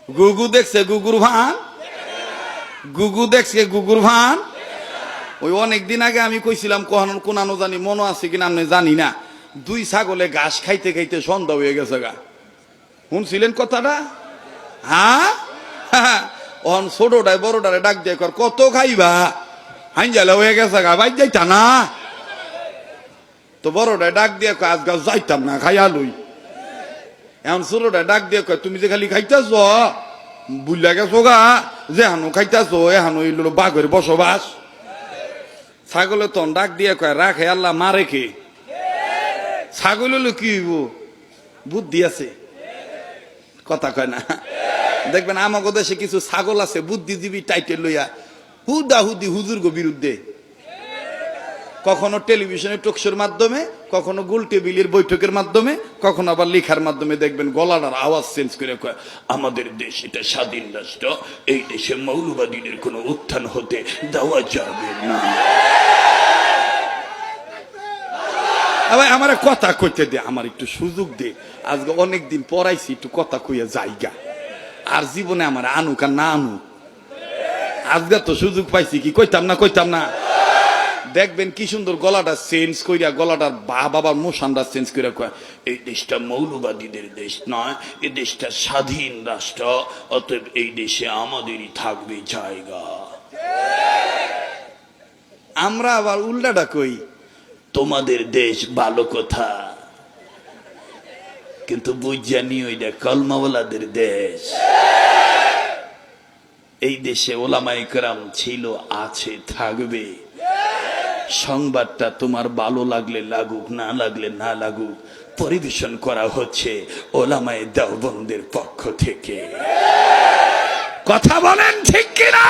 গুগু দেখছে গুগুর ভান, গুগু দেখছে গুগুর ভান। ওই অনেকদিন আগে আমি কইছিলাম কোনানো জানি মনে আছে কিনা আমি জানি না, দুই ছাগলে ঘাস খাইতে খাইতে সন্ধ্যা হয়ে গেছে গা। শুনছিলেন কথাটা? হ্যাঁ, অন ছোটটায় বড়টারে ডাক দিয়ে কর কত খাইবা, হাইন জালে হয়ে গেছে গা, বাইর যাইতা না। তো বড়টায় ডাক দিয়ে কয় আজ গাছ যাইতাম না, খাইয়া লই। এখন ছোটটায় ডাক দিয়ে কয় তুমি যে খালি খাইতেছ, বুঝলা গেছো গা যে হানো খাইতেছ এহানো হইল বাঘের বসবাস। ছাগলে তখন ডাক দিয়ে কয় রাখে আল্লাহ মারে কে? ছাগল হলো কি হইব, বুদ্ধি আছে, কথা কয় না। দেখবেন আমাকে দেশে কিছু ছাগল আছে বুদ্ধিজীবী টাইটেল লইয়া হুদা হুদি হুজুরগো বিরুদ্ধে, কখনো টেলিভিশনের টকশোর মাধ্যমে, কখনো গোল টেবিলের বৈঠকের মাধ্যমে, কখনো আবার লেখার মাধ্যমে দেখবেন গলাটার আওয়াজ চেঞ্জ করে কয় আমাদের দেশ এটা স্বাধীন রাষ্ট্র, এই দেশে মৌলবাদীদের কোনো উত্থান হতে দেওয়া যাবে না। আবার আমার কথা কইতে দে, আমার একটু সুযোগ দে, আজকে অনেকদিন পড়াইছি, একটু কথা কইয়া জায়গা। আর জীবনে আমার আনুক আর না আনুক, আজকে তো সুযোগ পাইছি, কি কইতাম না কইতাম না। দেখবেন কি সুন্দর গলাটা চেঞ্জ কইরা, গলাটার বাবার মোশনটা চেঞ্জ কইরা কয় এই দেশটা মৌলবাদীদের দেশ নয়, এই দেশটা স্বাধীন রাষ্ট্র, অতএব এই দেশে আমাদেরই থাকবে জায়গা। আমরা আবার উল্টাটা কই তোমাদের দেশ ভালো কথা, কিন্তু বুঝজানি ওইটা কলমাওয়ালাদের দেশ। এই দেশে ওলামায়ে কেরাম ছিল, আছে, থাকবে। সংবাদটা তোমার ভালো লাগলে লাগুক, না লাগলে না লাগুক, পরিবেশন করা হচ্ছে ওলামায়ে দেওবন্দের পক্ষ থেকে। কথা বলেন ঠিক কিনা?